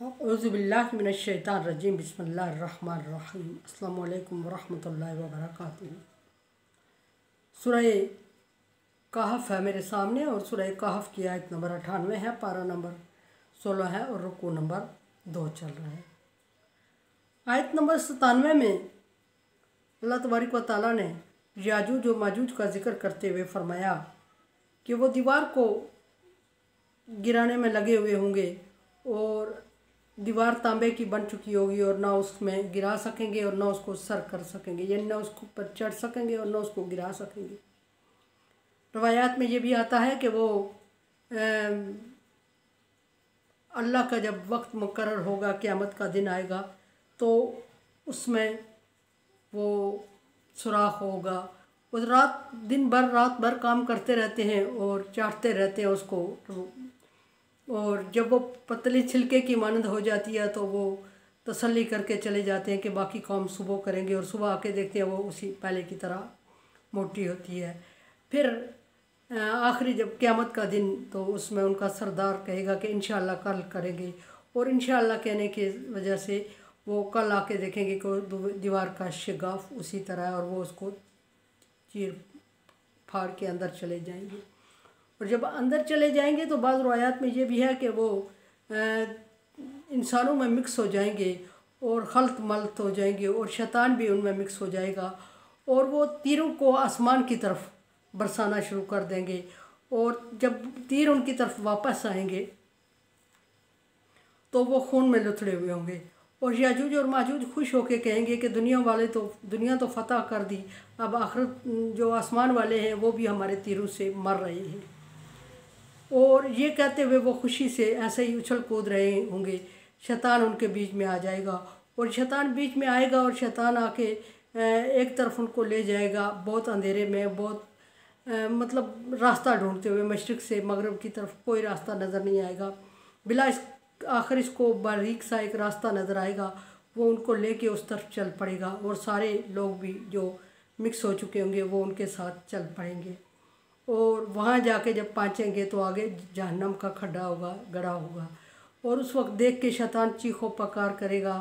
औज़ुबिल्लाहि मिनश्शैतानिर्रजीम बिस्मिल्लाहिर्रहमानिर्रहीम अस्सलामु अलैकुम वरहमतुल्लाहि वबरकातुहू। सूरह कहफ है मेरे सामने और सूरह कहफ की आयत नंबर 98 है, पारा नंबर 16 है और रुकू नंबर 2 चल रहा है। आयत नंबर 97 में अल्लाह तबारक व तआला ने याजूज और माजूज का जिक्र करते हुए फरमाया कि वो दीवार को गिराने में लगे हुए होंगे और दीवार तांबे की बन चुकी होगी और ना उसमें गिरा सकेंगे और ना उसको सर कर सकेंगे, यानी ना उसको पर चढ़ सकेंगे और ना उसको गिरा सकेंगे। रवायात में ये भी आता है कि वो अल्लाह का जब वक्त मुकर्रर होगा, क़यामत का दिन आएगा, तो उसमें वो सुराख होगा। उस दिन भर रात भर काम करते रहते हैं और चाटते रहते हैं उसको, और जब वो पतली छिलके की मानंद हो जाती है तो वो तसल्ली करके चले जाते हैं कि बाकी काम सुबह करेंगे, और सुबह आके देखते हैं वो उसी पहले की तरह मोटी होती है। फिर आखिरी जब क़यामत का दिन, तो उसमें उनका सरदार कहेगा कि इंशाअल्लाह कल करेंगे, और इंशाअल्लाह कहने की वजह से वो कल आके देखेंगे कि दीवार का शिगाफ उसी तरह है और वो उसको चीर फाड़ के अंदर चले जाएंगे। और जब अंदर चले जाएंगे तो बाज़ रवायात में ये भी है कि वो इंसानों में मिक्स हो जाएंगे और खल्त मल्त हो जाएंगे और शैतान भी उनमें मिक्स हो जाएगा, और वो तीरों को आसमान की तरफ बरसाना शुरू कर देंगे, और जब तीर उनकी तरफ वापस आएंगे तो वो खून में लुथड़े हुए होंगे। और याजूज और माजूज खुश होकर कहेंगे कि दुनिया तो फतह कर दी, अब आखिरत जो आसमान वाले हैं वो भी हमारे तीरों से मर रहे हैं। और ये कहते हुए वो खुशी से ऐसे ही उछल कूद रहे होंगे। शैतान उनके बीच में आ जाएगा, और शैतान बीच में आएगा और शैतान आके एक तरफ उनको ले जाएगा, बहुत अंधेरे में, बहुत मतलब रास्ता ढूंढते हुए मशरिक़ से मगरब की तरफ कोई रास्ता नज़र नहीं आएगा। आखिर इसको बारीक सा एक रास्ता नज़र आएगा, वो उनको लेके उस तरफ चल पड़ेगा, और सारे लोग भी जो मिक्स हो चुके होंगे वो उनके साथ चल पड़ेंगे। और वहाँ जाके जब पहुँचेंगे तो आगे जहन्नम का खड्डा होगा, गड़ा होगा, और उस वक्त देख के शैतान चीखो पकार करेगा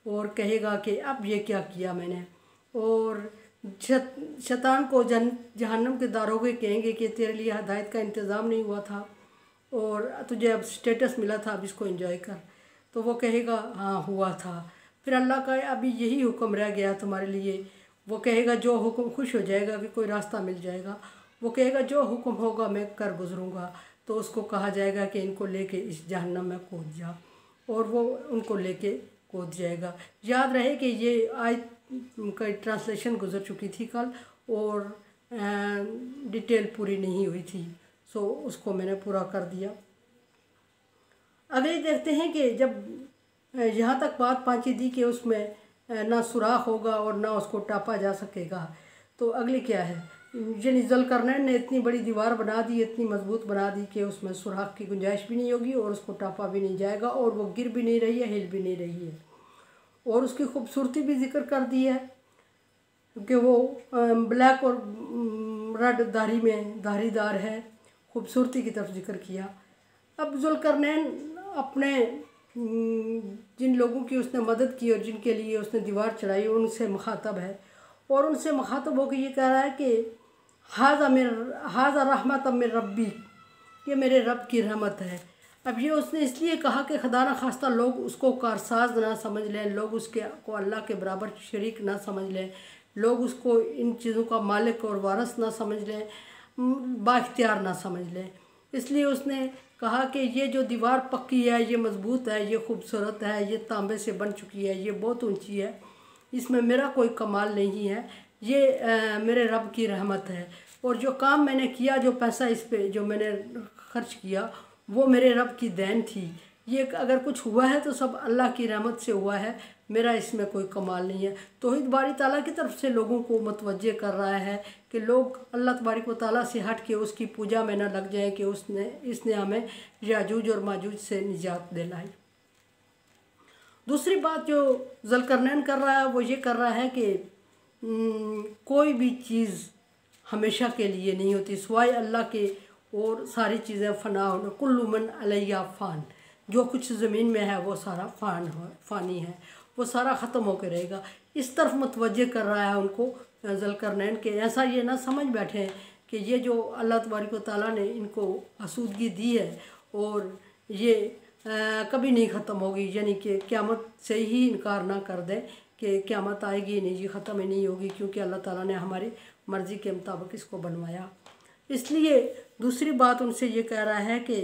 और कहेगा कि अब ये क्या किया मैंने। और शैतान को जहन्नम के दारोगे कहेंगे कि तेरे लिए हिदायत का इंतज़ाम नहीं हुआ था और तुझे अब स्टेटस मिला था, अब इसको एंजॉय कर। तो वो कहेगा हाँ हुआ था। फिर अल्लाह का अभी यही हुक्म रह गया तुम्हारे लिए। वो कहेगा जो हुक्म, खुश हो जाएगा कि कोई रास्ता मिल जाएगा। वो कहेगा जो हुक्म होगा मैं कर गुजरूँगा। तो उसको कहा जाएगा कि इनको लेके इस जहन्नम में कूद जा, और वो उनको लेके कूद जाएगा। याद रहे कि ये आयत का ट्रांसलेशन गुजर चुकी थी कल, और डिटेल पूरी नहीं हुई थी, सो उसको मैंने पूरा कर दिया। अगले देखते हैं कि जब यहाँ तक बात पहुँची थी कि उसमें ना सुराख होगा और ना उसको टापा जा सकेगा, तो अगली क्या है, यानी ज़ुल्करनैन ने इतनी बड़ी दीवार बना दी, इतनी मजबूत बना दी कि उसमें सुराख की गुंजाइश भी नहीं होगी और उसको टापा भी नहीं जाएगा, और वो गिर भी नहीं रही है, हिल भी नहीं रही है। और उसकी खूबसूरती भी जिक्र कर दी है कि वो ब्लैक और रेड धारीदार है, खूबसूरती की तरफ जिक्र किया। अब ज़ुल्करनैन अपने जिन लोगों की उसने मदद की और जिनके लिए उसने दीवार चढ़ाई उनसे मुखातब है, और उनसे मुखातब होकर ये कह रहा है कि हाज़ा रहमत मिन रब्बी, ये मेरे रब की रहमत है। अब ये उसने इसलिए कहा कि खुदा न खास्ता लोग उसको कारसाज ना समझ लें, लोग उसके को अल्लाह के बराबर शरीक ना समझ लें, लोग उसको इन चीज़ों का मालिक और वारिस ना समझ लें, बाख्तियार ना समझ लें। इसलिए उसने कहा कि ये जो दीवार पक्की है, ये मज़बूत है, ये खूबसूरत है, ये तांबे से बन चुकी है, ये बहुत ऊंची है, इसमें मेरा कोई कमाल नहीं है, ये मेरे रब की रहमत है। और जो काम मैंने किया, जो पैसा इस पे जो मैंने खर्च किया, वो मेरे रब की देन थी। ये अगर कुछ हुआ है तो सब अल्लाह की रहमत से हुआ है, मेरा इसमें कोई कमाल नहीं है। तौहीद बारी ताला की तरफ से लोगों को मुतवज्जे कर रहा है कि लोग अल्लाह तबारक व तआला से हट के उसकी पूजा में न लग जाएं कि इसने हमें याजूज और माजूज से निजात दिलाई। दूसरी बात जो ज़ुल्करनैन कर रहा है वो ये कर रहा है कि कोई भी चीज़ हमेशा के लिए नहीं होती सिवाय अल्लाह के, और सारी चीज़ें फ़ना होना, कुल्लु मन अलैहा फ़ान। जो कुछ ज़मीन में है वो सारा फ़ानी है, वो सारा ख़त्म होकर रहेगा। इस तरफ मुतवज्जे कर रहा है उनको ज़ुल्करनैन के। ऐसा ये ना समझ बैठे हैं कि ये जो अल्लाह तबारक व तआला ने इनको आसूदगी दी है और ये कभी नहीं ख़त्म होगी, यानी कि क़यामत से ही इनकार ना कर दें कि क़यामत आएगी नहीं जी, ख़त्म ही नहीं होगी, क्योंकि अल्लाह ताला ने हमारी मर्ज़ी के मुताबिक इसको बनवाया। इसलिए दूसरी बात उनसे ये कह रहा है कि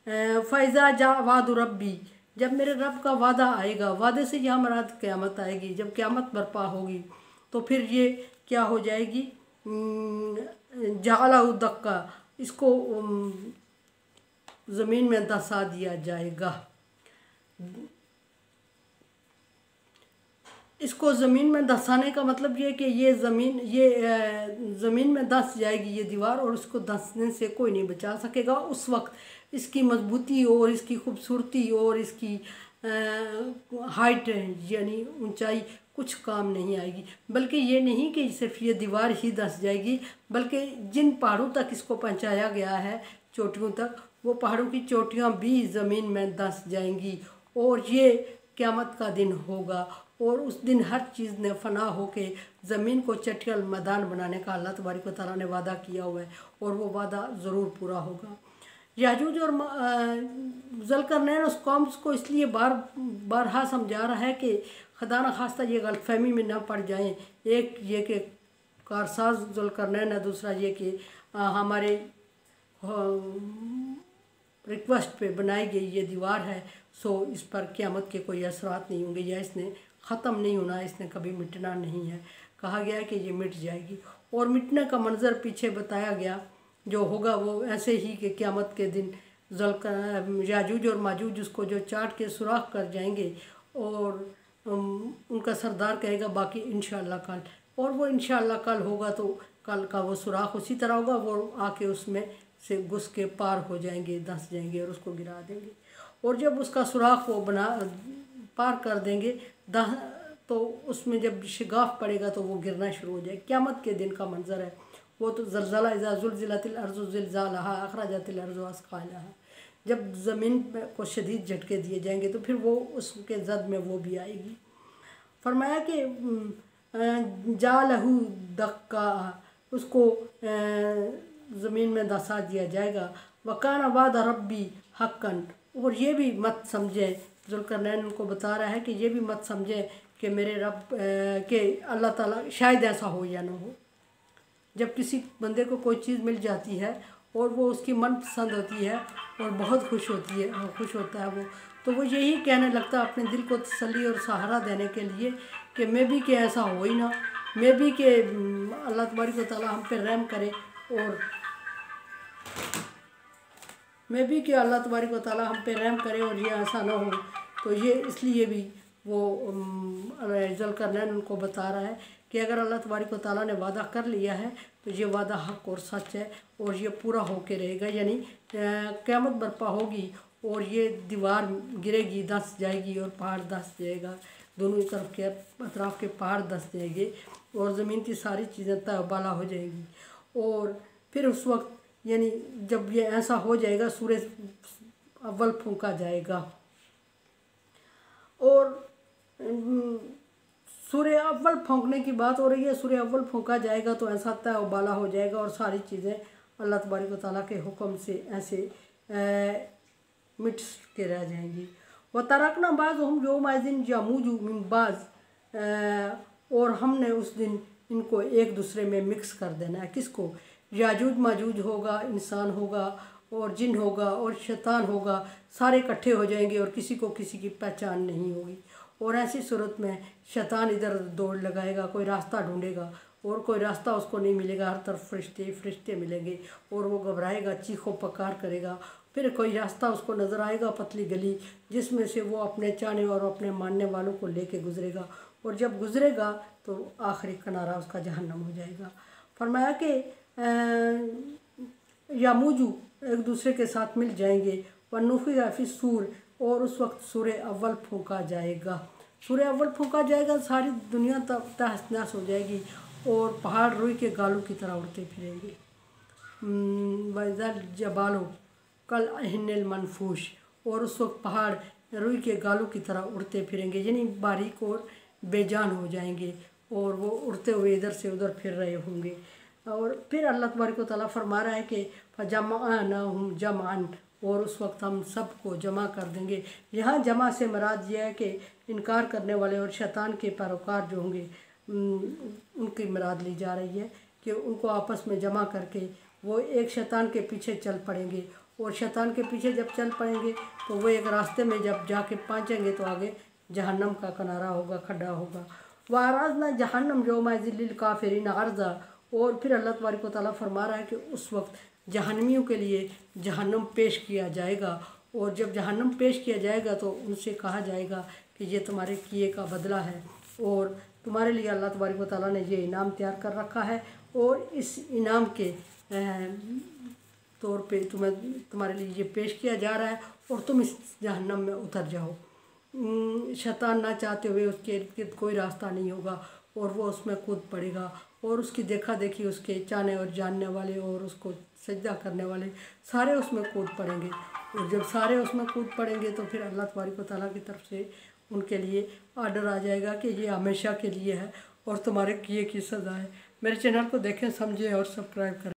फ़ैज़ा जा वाद रब्बी, जब मेरे रब का वादा आएगा, वादे से यहाँ मराद क़यामत आएगी, जब क़यामत बर्पा होगी तो फिर ये क्या हो जाएगी, जाला दक्का, इसको ज़मीन में धंसा दिया जाएगा। इसको ज़मीन में धंसाने का मतलब ये कि ये ज़मीन में धंस जाएगी ये दीवार, और उसको धंसने से कोई नहीं बचा सकेगा। उस वक्त इसकी मजबूती और इसकी खूबसूरती और इसकी हाइट यानी ऊंचाई कुछ काम नहीं आएगी। बल्कि ये नहीं कि सिर्फ ये दीवार ही धंस जाएगी, बल्कि जिन पहाड़ों तक इसको पहुंचाया गया है, चोटियों तक, वो पहाड़ों की चोटियां भी ज़मीन में धंस जाएंगी। और ये क़यामत का दिन होगा, और उस दिन हर चीज़ ने फना होके ज़मीन को चटियल मैदान बनाने का अल्लाह तबारक व तआला ने वादा किया हुआ है, और वो वादा ज़रूर पूरा होगा। याजूज और ज़ुल्करनैन उस कौम को इसलिए बारहा समझा रहा है कि खुदा न खास्ता ये गलतफहमी में ना पड़ जाएं। एक ये कि कारसाज ज़ुल्करनैन है, दूसरा ये कि हमारे रिक्वेस्ट पे बनाई गई ये दीवार है, सो इस पर क़यामत के कोई असरात नहीं होंगे, या इसने ख़त्म नहीं होना, इसने कभी मिटना नहीं है। कहा गया है कि ये मिट जाएगी, और मिटने का मंज़र पीछे बताया गया जो होगा वो ऐसे ही कि क़यामत के दिन याजूज और माजूज उसको जो चाट के सुराख कर जाएंगे, और उनका सरदार कहेगा बाकी इंशाअल्लाह कल, और वो इंशाअल्लाह कल होगा तो कल का वो सुराख उसी तरह होगा, वो आके उसमें से घुस के पार हो जाएंगे, धंस जाएंगे और उसको गिरा देंगे। और जब उसका सुराख वो पार कर देंगे तो उसमें जब शिगाफ पड़ेगा तो वो गिरना शुरू हो जाए। क़यामत के दिन का मंजर है वो तो ज़लज़ला इज़ा ज़ुलज़िलतिल अर्ज़ु ज़िलज़ालहा अख़रजतिल अर्ज़ु अस्क़ालहा, जब ज़मीन को शदीद झटके दिए जाएंगे तो फिर वो उसके जद में वो भी आएगी। फरमाया कि जालहू दक्का, उसको ज़मीन में धंसा दिया जाएगा। वकाना वादा रब्बी हक्कन, और ये भी मत समझे, ज़ुल्करनैन उनको बता रहा है कि ये भी मत समझे कि मेरे रब के अल्लाह ताला शायद ऐसा हो या ना हो। जब किसी बंदे को कोई चीज़ मिल जाती है और वो उसकी मनपसंद होती है और बहुत खुश होता है वो, तो वो यही कहने लगता है अपने दिल को तसल्ली और सहारा देने के लिए कि मैं भी कि ऐसा हो ही ना, मैं भी कि अल्लाह तबारक व तआला हम पे रहम करे, और मैं भी कि अल्लाह तबारक व तआला हम पे रहम करे और ये ऐसा ना हो। तो ये इसलिए भी वो ज़ुल्करनैन उनको बता रहा है कि अगर अल्लाह तबारक व तआला ने वादा कर लिया है तो ये वादा हक और सच है, और ये पूरा होके रहेगा। यानी क़यामत बर्पा होगी और ये दीवार गिरेगी, धंस जाएगी, और पहाड़ धंस जाएगा, दोनों तरफ के अतराफ़ के पहाड़ धंस जाएंगे, और ज़मीन की सारी चीज़ें तबाला हो जाएगी। और फिर उस वक्त यानी जब ये ऐसा हो जाएगा, सूरज अव्वल फूंका जाएगा, और सूर्य अव्वल फूंकने की बात हो रही है। सूर्य अव्वल फूंका जाएगा तो ऐसा तबाला हो जाएगा, और सारी चीज़ें अल्लाह तबारक व तआला के हुक्म से ऐसे मिट के रह जाएंगी। व तरकना बाज़ हम यौमइज़िन यमूजु मिन बाज़, और हमने उस दिन इनको एक दूसरे में मिक्स कर देना है। किसको? याजूज माजूज होगा, इंसान होगा और जिन होगा और शैतान होगा, सारे इकट्ठे हो जाएंगे और किसी को किसी की पहचान नहीं होगी। और ऐसी सूरत में शैतान इधर दौड़ लगाएगा, कोई रास्ता ढूंढेगा और कोई रास्ता उसको नहीं मिलेगा, हर तरफ फरिश्ते मिलेंगे, और वो घबराएगा, चीखों पुकार करेगा। फिर कोई रास्ता उसको नज़र आएगा, पतली गली, जिसमें से वो अपने चाहने और अपने मानने वालों को लेके गुजरेगा, और जब गुजरेगा तो आखिरी किनारा उसका जहन्नम हो जाएगा। फरमाया कि यामूजू एक दूसरे के साथ मिल जाएंगे। वनुफिख़ फ़िस्सूर, और उस वक्त सूर्य अव्वल फूंका जाएगा। सूर्य अव्वल फूंका जाएगा, सारी दुनिया तहस नहस हो जाएगी, और पहाड़ रुई के गालों की तरह उड़ते फिरेंगे। वज़ल जबालो कल अहिन्निल मनफूश, और उस वक्त पहाड़ रुई के गालों की तरह उड़ते फिरेंगे, यानी बारीक और बेजान हो जाएंगे और वो उड़ते हुए इधर से उधर फिर रहे होंगे। और फिर अल्लाह तबारक व तआला फरमा रहा है कि फजमअनाहुम जमअन, और उस वक्त हम सबको जमा कर देंगे। यहाँ जमा से मुराद यह है कि इनकार करने वाले और शैतान के पैरोकार जो होंगे उनकी मुराद ली जा रही है कि उनको आपस में जमा करके वो एक शैतान के पीछे चल पड़ेंगे। और शैतान के पीछे जब चल पड़ेंगे तो वो एक रास्ते में जब जाके पहुँचेंगे तो आगे जहन्नम का किनारा होगा, खड्डा होगा। वाराजना जहन्नम यौमइज़िल काफिरीन अर्ज़ा, और फिर अल्लाह तबारक व तआला फरमा रहा है कि उस वक्त जहन्नमियों के लिए जहन्नम पेश किया जाएगा। और जब जहन्नम पेश किया जाएगा तो उनसे कहा जाएगा कि ये तुम्हारे किए का बदला है और तुम्हारे लिए अल्लाह तबारक व तआला ने ये इनाम तैयार कर रखा है, और इस इनाम के तौर पे तुम्हारे लिए ये पेश किया जा रहा है और तुम इस जहन्नम में उतर जाओ। शैतान ना चाहते हुए उसके इर्द गिर्द कोई रास्ता नहीं होगा और वो उसमें कूद पड़ेगा, और उसकी देखा देखी उसके चाहने और जानने वाले और उसको सजदा करने वाले सारे उसमें कूद पड़ेंगे। और जब सारे उसमें कूद पड़ेंगे तो फिर अल्लाह तबारक व तआला की तरफ से उनके लिए आर्डर आ जाएगा कि ये हमेशा के लिए है और तुम्हारे किए की सज़ा है। मेरे चैनल को देखें, समझें और सब्सक्राइब करें।